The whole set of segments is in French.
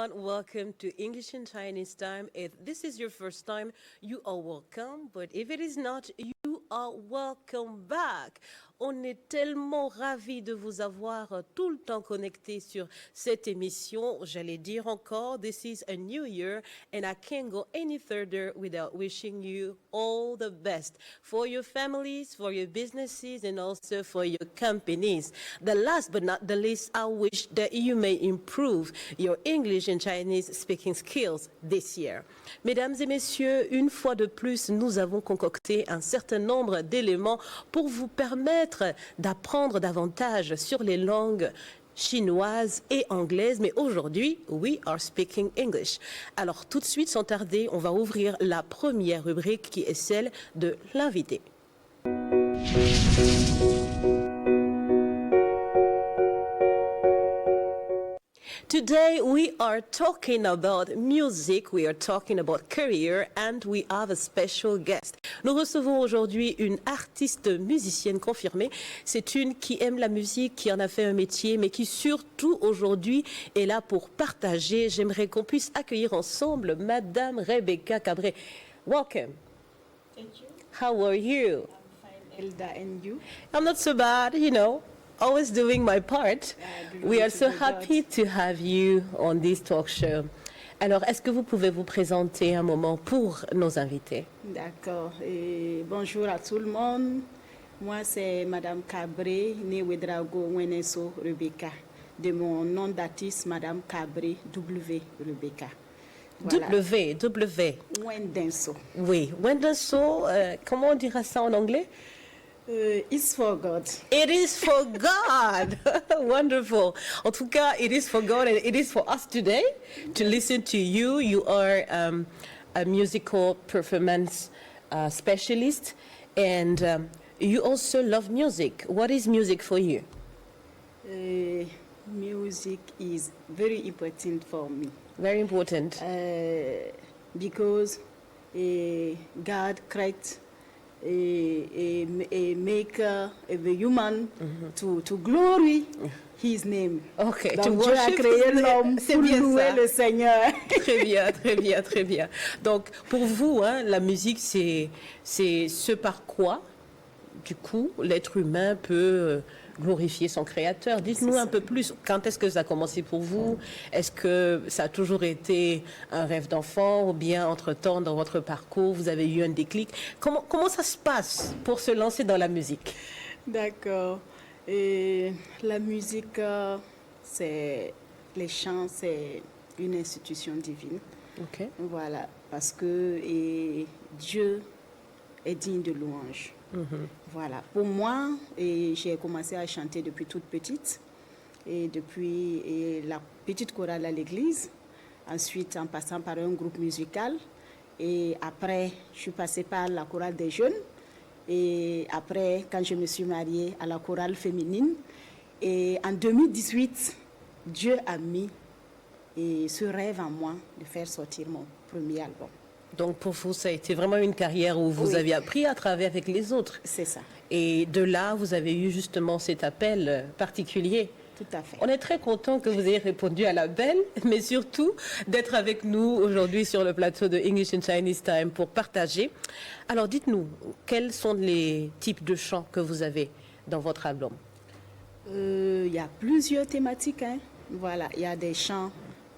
everyone. Welcome to English and Chinese Time. If this is your first time, you are welcome. But if it is not, you are welcome back. On est tellement ravis de vous avoir tout le temps connecté sur cette émission. J'allais dire encore, this is a new year and I can't go any further without wishing you all the best for your families, for your businesses and also for your companies. The last but not the least, I wish that you may improve your English and Chinese speaking skills this year. Mesdames et messieurs, une fois de plus, nous avons concocté un certain nombre d'éléments pour vous permettre d'apprendre davantage sur les langues chinoise et anglaise, mais aujourd'hui, we are speaking English. Alors tout de suite, sans tarder, on va ouvrir la première rubrique qui est celle de l'invité. Today we are talking about music, we are talking about career and we have a special guest. Nous recevons aujourd'hui une artiste musicienne confirmée. C'est une qui aime la musique, qui en a fait un métier, mais qui surtout aujourd'hui est là pour partager. J'aimerais qu'on puisse accueillir ensemble Madame Rebecca Cabré. Welcome. Thank you. How are you? I'm fine, Elda, and you? I'm not so bad, you know. Always doing my part. We are so happy to have you on this talk show. Alors, est-ce que vous pouvez vous présenter un moment pour nos invités? D'accord. Et bonjour à tout le monde. Moi, c'est Madame Cabré, née Ouedraogo Weneso Rebecca. De mon nom d'artiste, Madame Cabré W. Rebecca. Voilà. W. Wendenso. Oui. Wendenso, comment on dira ça en anglais? It's for God. It is for God. Wonderful. En tout cas, it is for God and it is for us today to listen to you. You are a musical performance specialist and you also love music. What is music for you? Music is very important for me. Very important. Because God created a maker, a human to glory his name. Okay, Donc to Dieu a worship créé l'homme c'est pour bien louer ça. le Seigneur. Très bien, très bien, très bien. Donc, pour vous, hein, la musique, c'est ce par quoi, du coup, l'être humain peut glorifier son créateur. Dites-nous un peu plus, quand est-ce que ça a commencé pour vous? Est-ce que ça a toujours été un rêve d'enfant ou bien, entre-temps, dans votre parcours, vous avez eu un déclic? Comment ça se passe pour se lancer dans la musique? D'accord. Et la musique, c'est les chants, c'est une institution divine. Ok. Voilà, parce que Dieu est digne de louange. Voilà. Pour moi, j'ai commencé à chanter depuis toute petite, et depuis la petite chorale à l'église, ensuite en passant par un groupe musical, et après, je suis passée par la chorale des jeunes, et après, quand je me suis mariée, à la chorale féminine. Et en 2018, Dieu a mis ce rêve en moi de faire sortir mon premier album. Donc pour vous, ça a été vraiment une carrière où vous avez appris à travailler avec les autres. C'est ça. Et de là, vous avez eu justement cet appel particulier. Tout à fait. On est très content que vous ayez répondu à l'appel, mais surtout d'être avec nous aujourd'hui sur le plateau de English and Chinese Time pour partager. Alors dites-nous, quels sont les types de chants que vous avez dans votre album? Il y a plusieurs thématiques. Voilà, il y a des chants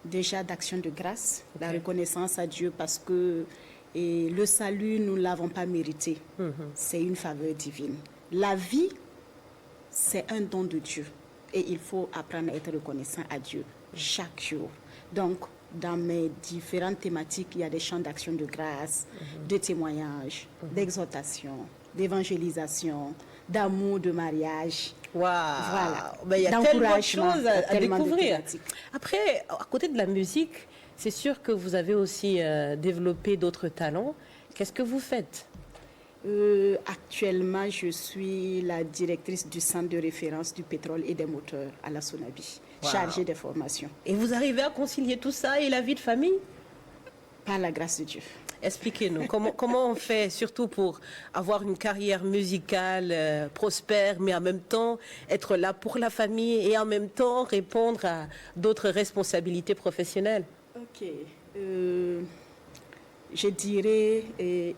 déjà d'action de grâce, la reconnaissance à Dieu parce que le salut, nous ne l'avons pas mérité. C'est une faveur divine. La vie, c'est un don de Dieu. Et il faut apprendre à être reconnaissant à Dieu chaque jour. Donc, dans mes différentes thématiques, il y a des chants d'action de grâce, de témoignages, d'exhortation, d'évangélisation, d'amour, de mariage. Wow. Voilà. Ben, il y a tellement de choses à tellement de découvrir. thématiques. Après, à côté de la musique, c'est sûr que vous avez aussi développé d'autres talents. Qu'est-ce que vous faites? Actuellement, je suis la directrice du centre de référence du pétrole et des moteurs à la Sonabi, chargée des formations. Et vous arrivez à concilier tout ça et la vie de famille? Par la grâce de Dieu. Expliquez-nous, comment on fait, surtout pour avoir une carrière musicale prospère, mais en même temps être là pour la famille et en même temps répondre à d'autres responsabilités professionnelles? Ok. Je dirais,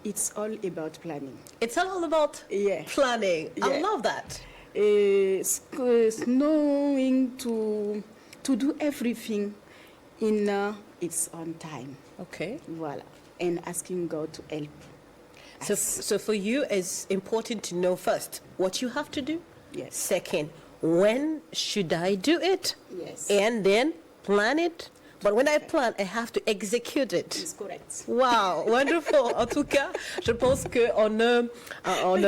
it's all about planning. It's all about Yeah. planning. I Yeah. love that. Knowing to do everything in its own time. Okay. Voilà. And asking God to help. So for you, it's important to know first what you have to do. Yes. Second, when should I do it? Yes. And then plan it. But when I plan, I have to execute it. It's correct. Wow, wonderful. En tout cas, je pense qu'en un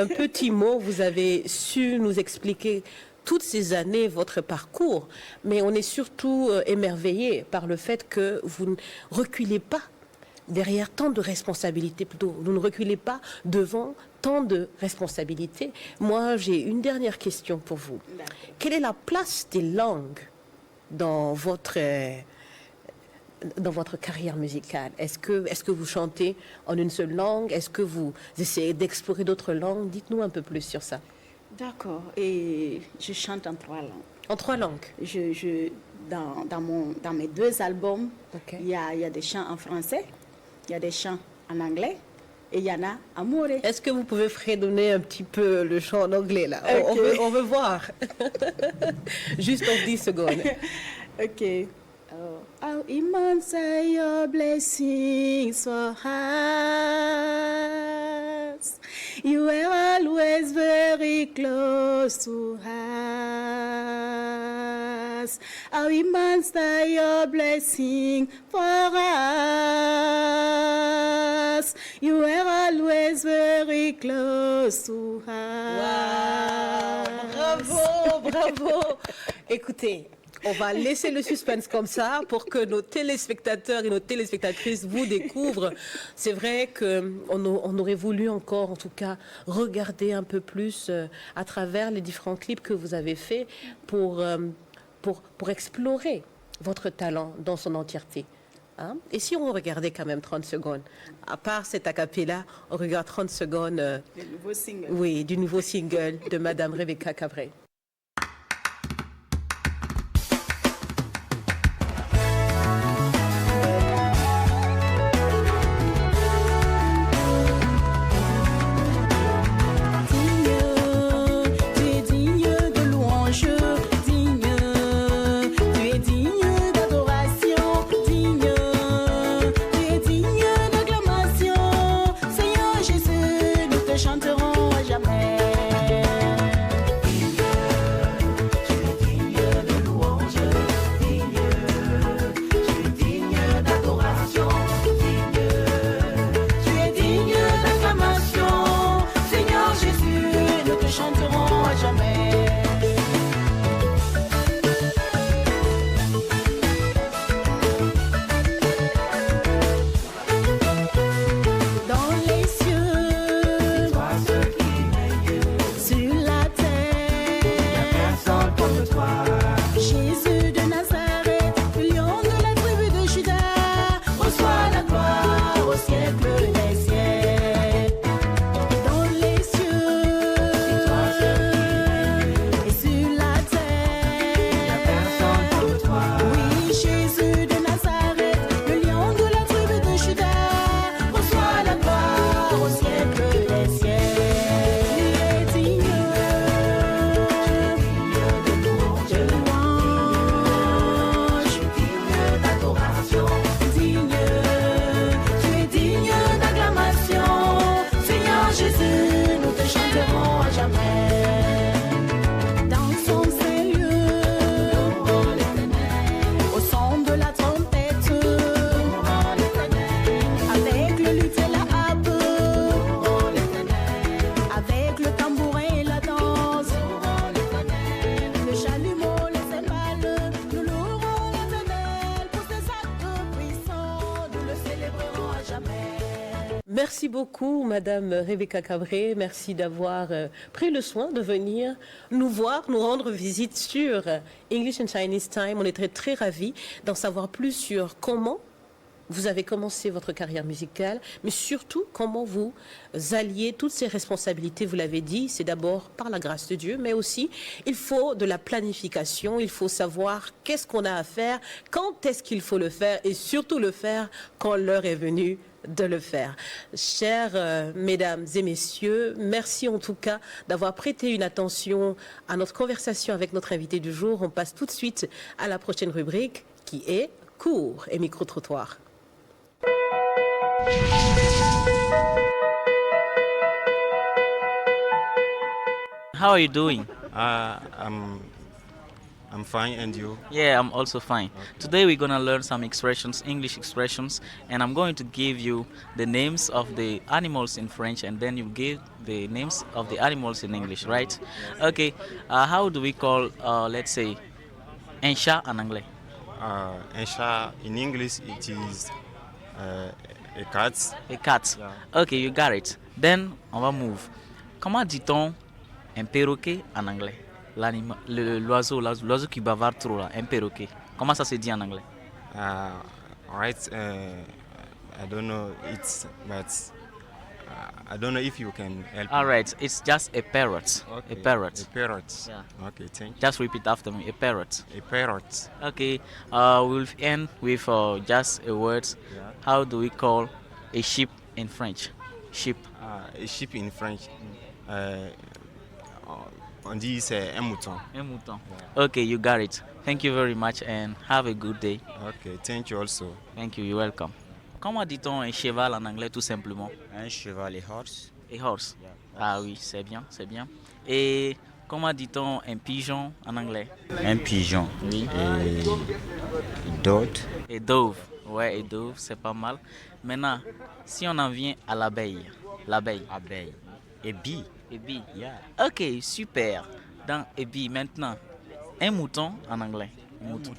petit mot, vous avez su nous expliquer toutes ces années, votre parcours. Mais on est surtout émerveillé par le fait que vous ne reculez pas derrière tant de responsabilités, plutôt. Vous ne reculez pas devant tant de responsabilités. Moi, j'ai une dernière question pour vous. D'accord. Quelle est la place des langues dans votre carrière musicale? Est-ce que vous chantez en une seule langue? Est-ce que vous essayez d'explorer d'autres langues? Dites-nous un peu plus sur ça. D'accord. Et je chante en 3 langues. En 3 langues? Dans mes 2 albums, Ok. il y a des chants en français, il y a des chants en anglais et il y en a en moré. Est-ce que vous pouvez fredonner un petit peu le chant en anglais là? Ok. On veut voir. Juste en 10 secondes. Okay. How immense are your blessings for us. You are always very close to us. How immense are your blessings for us. You are always very close to us. Bravo, bravo. Écoutez, on va laisser le suspense comme ça pour que nos téléspectateurs et nos téléspectatrices vous découvrent. C'est vrai qu'on aurait voulu encore, en tout cas, regarder un peu plus à travers les différents clips que vous avez faits pour explorer votre talent dans son entièreté. Hein? Et si on regardait quand même 30 secondes, à part cet a cappella, on regarde 30 secondes Le nouveau single. oui, du nouveau single de Madame Rebecca Cabré. Chanterons à jamais. Merci beaucoup, Madame Rebecca Cabré. Merci d'avoir pris le soin de venir nous voir, nous rendre visite sur English and Chinese Time. On est très, très ravis d'en savoir plus sur comment vous avez commencé votre carrière musicale, mais surtout comment vous alliez toutes ces responsabilités. Vous l'avez dit, c'est d'abord par la grâce de Dieu, mais aussi il faut de la planification, il faut savoir qu'est-ce qu'on a à faire, quand est-ce qu'il faut le faire et surtout le faire quand l'heure est venue de le faire. Chères mesdames et messieurs, merci en tout cas d'avoir prêté une attention à notre conversation avec notre invité du jour. On passe tout de suite à la prochaine rubrique qui est cours et micro-trottoir. How are you doing? I'm fine, and you? Yeah, I'm also fine. Today we're gonna learn some expressions, English expressions, and I'm going to give you the names of the animals in French, and then you give the names of the animals in English, right? Okay. How do we call, let's say, un chat en anglais? Un chat in English it is a cat. A cat. Yeah. Okay, you got it. Then on va move. Comment dit-on un perroquet en anglais? L'oiseau qui bavarde trop là, un perroquet. Comment ça se dit en anglais? Right. I don't know it, but I don't know if you can help. All me. right, it's just a parrot. Okay. A parrot. A parrot. Yeah. Okay, thank you. Just repeat after me. A parrot. A parrot. Okay. We'll end with just a word. Yeah. How do we call a sheep in French? Sheep. A sheep in French. On dit c'est un mouton. Un mouton. Okay, you got it. Thank you very much and have a good day. Okay, thank you also. Thank you. You're welcome. Comment dit-on un cheval en anglais tout simplement? Un cheval et horse. A horse. Yeah, Ah oui, c'est bien, c'est bien. Et comment dit-on un pigeon en anglais? Un pigeon. Oui. Et dove. Et dove. Ouais, et dove, c'est pas mal. Maintenant, si on en vient à l'abeille. L'abeille. Abeille. Et bee. Et bee. Yeah. Ok, super. Dans et bee, maintenant, un mouton en anglais. Un mouton.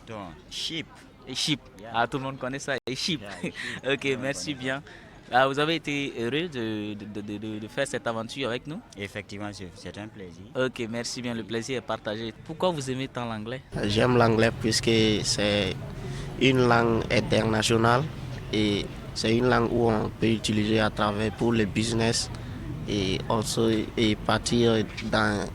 Sheep. Et sheep. Yeah. Ah, tout le monde connaît ça. Et sheep. Yeah, sheep. Ok, merci bien. Ah, vous avez été heureux de faire cette aventure avec nous? Effectivement, c'est un plaisir. Ok, merci bien. Le plaisir est partagé. Pourquoi vous aimez tant l'anglais? J'aime l'anglais puisque c'est une langue internationale et c'est une langue où on peut utiliser à travers pour le business et aussi et partir dans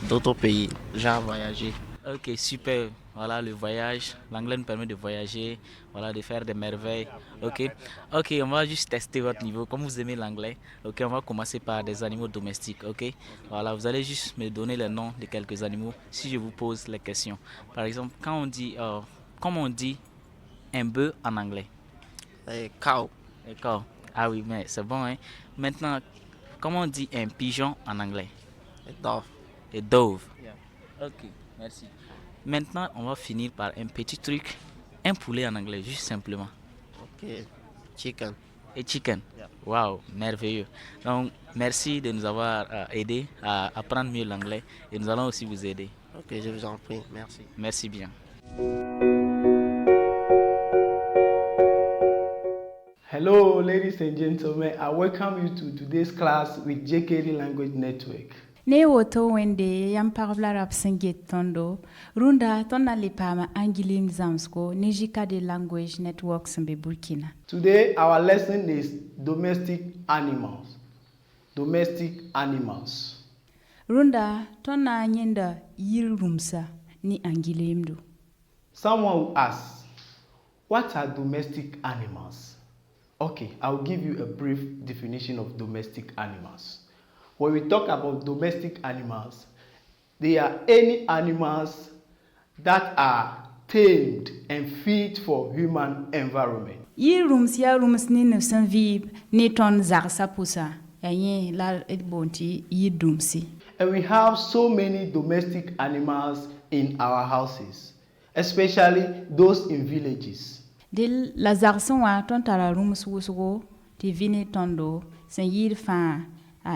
d'autres pays, genre voyager. Ok, super. Voilà le voyage. L'anglais nous permet de voyager, voilà, de faire des merveilles. Ok, ok, on va juste tester votre niveau. Comme vous aimez l'anglais, ok, on va commencer par des animaux domestiques. Ok, voilà, vous allez juste me donner le nom de quelques animaux si je vous pose les questions. Par exemple, quand on dit, comment on dit un bœuf en anglais? Cow, D'accord. Ah oui, mais c'est bon, hein. Maintenant, comment on dit un pigeon en anglais? dove, Et dove. Ok, merci. Maintenant, on va finir par un petit truc, un poulet en anglais, juste simplement. ok, chicken. Et chicken. Yeah. Wow, merveilleux. Donc, merci de nous avoir aidé à apprendre mieux l'anglais et nous allons aussi vous aider. Ok, je vous en prie, merci. Merci bien. Hello, ladies and gentlemen. I welcome you to today's class with JKD Language Network. Ne woto wende yam parla rap senget tondo runda tonna lipama angilim zamsko nijika de language network sembe Burkina. Today, our lesson is domestic animals. Domestic animals. Runda tonna nyenda yir rumsa ni angilimdo. Someone will ask, what are domestic animals? Okay, I'll give you a brief definition of domestic animals. When we talk about domestic animals, they are any animals that are tamed and fit for human environment. Yir rums ya rums ni ne san vib ni ton zarsa pusa. Yayin la bonti yir dumsi. And we have so many domestic animals in our houses, especially those in villages. De la zarson wa ton tara rums wusgo ti vini tondo san yir fa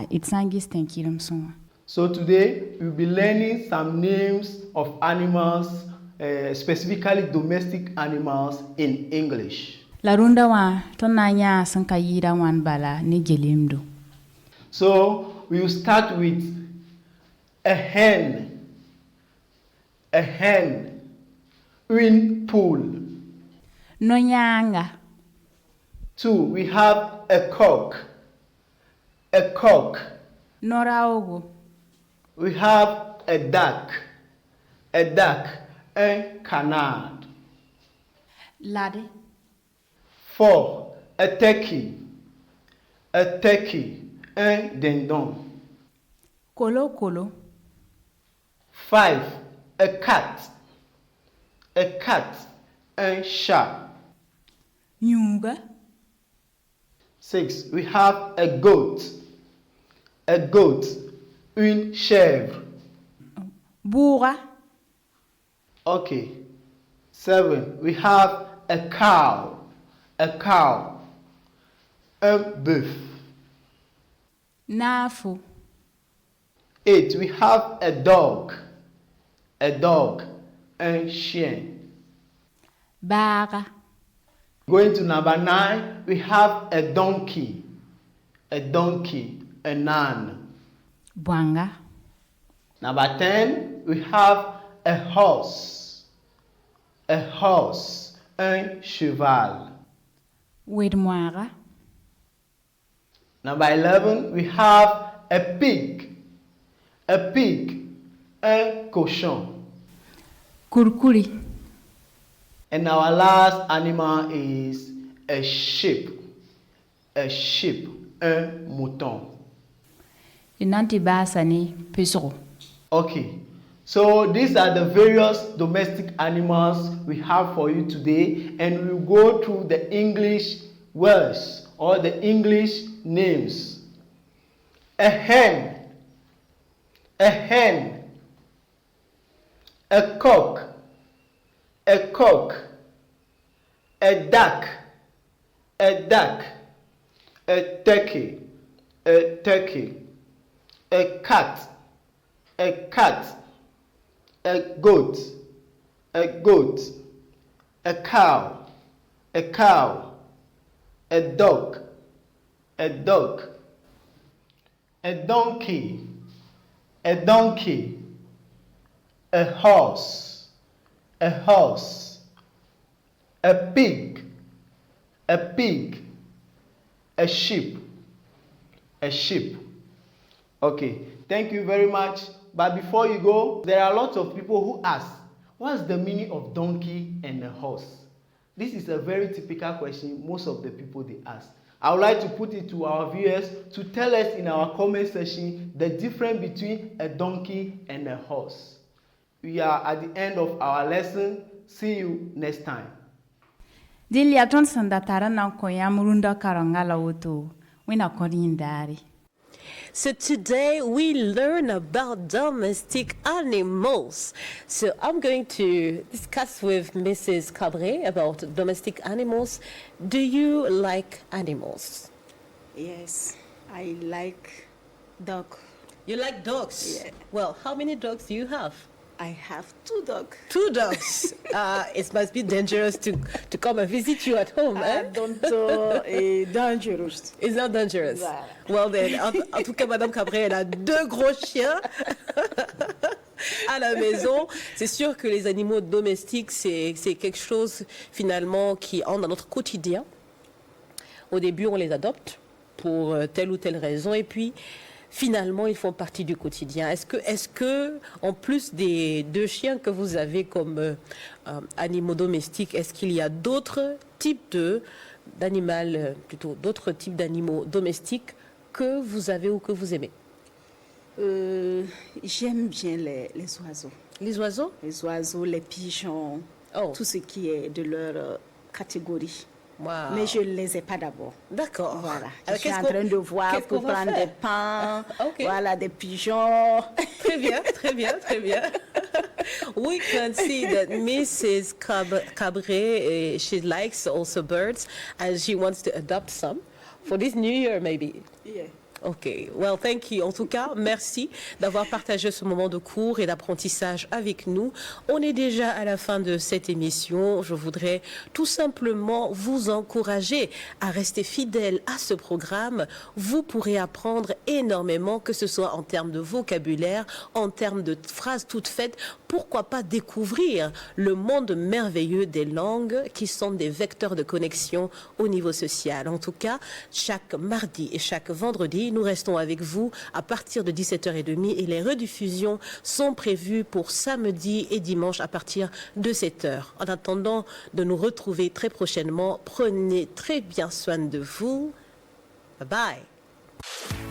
it's sangis tenkirum son. So today we'll be learning some names of animals, specifically domestic animals in English. La runda wa ton nanya san kayira wan bala ni gelimdo. So we will start with a hen. A hen. Une poule. No nyanga. 2, we have a cock. A cock. Noraogo. We have a duck. A duck. Un canard. Lade. 4, a turkey. A turkey. Un dindon. Kolo kolo. 5, a cat. A cat. Un chat. Nyuga. 6, we have a goat. A goat. Une chèvre. Boura. Okay. 7, we have a cow. A cow. Un bœuf. Nafo. 8, we have a dog. A dog. Un chien. Bara. Going to number 9, we have a donkey. A donkey. An âne. Bwanga. Number 10, we have a horse. A horse. Un cheval. Wedmoara. Number 11, we have a pig. A pig. Un cochon. Kurkuri. And our last animal is a sheep. A sheep. Un mouton. Inanti basani pesoro. Okay, so these are the various domestic animals we have for you today, and we'll go through the English words or the English names. A hen. A hen. A cock. A cock. A duck. A duck. A turkey. A turkey. A cat. A cat. A goat. A goat. A cow. A cow. A dog. A dog. A donkey. A donkey. A horse. A horse. A pig. A pig. A sheep. A sheep. Okay, thank you very much. But before you go, there are lots of people who ask, what's the meaning of donkey and a horse? This is a very typical question most of the people they ask. I would like to put it to our viewers to tell us in our comment section the difference between a donkey and a horse. We are at the end of our lesson. See you next time. Dili aton sandatara na koya murunda karangala utu. Wina korindari. So today we learn about domestic animals. So I'm going to discuss with Mrs. Cabret about domestic animals. Do you like animals? Yes, I like dog. You like dogs? Yeah. Well, how many dogs do you have? I have 2 dogs. 2 dogs. It must be dangerous to come and visit you at home, eh? Dangerous. It's not dangerous. Voilà. Well then, en tout cas, Madame Cabret, elle a 2 gros chiens à la maison. C'est sûr que les animaux domestiques, c'est quelque chose finalement qui entre dans notre quotidien. Au début, on les adopte pour telle ou telle raison, et puis finalement, ils font partie du quotidien. Est-ce que, en plus des 2 chiens que vous avez comme animaux domestiques, est-ce qu'il y a d'autres types d'autres types d'animaux domestiques que vous avez ou que vous aimez? J'aime bien les oiseaux. Les oiseaux? Les oiseaux, les pigeons, tout ce qui est de leur catégorie. Wow. Mais je ne les ai pas d'abord. D'accord. Voilà. Alors, je suis en train de voir pour prendre des pains, voilà, des pigeons. Très bien, très bien, très bien. We can see that Mrs. Cabret, she likes also birds and she wants to adopt some for this new year maybe. Yeah. OK. Well, thank you. En tout cas, merci d'avoir partagé ce moment de cours et d'apprentissage avec nous. On est déjà à la fin de cette émission. Je voudrais tout simplement vous encourager à rester fidèle à ce programme. Vous pourrez apprendre énormément, que ce soit en termes de vocabulaire, en termes de phrases toutes faites. Pourquoi pas découvrir le monde merveilleux des langues qui sont des vecteurs de connexion au niveau social. En tout cas, chaque mardi et chaque vendredi, nous restons avec vous à partir de 17h30 et les rediffusions sont prévues pour samedi et dimanche à partir de 7h. En attendant de nous retrouver très prochainement, prenez très bien soin de vous. Bye bye.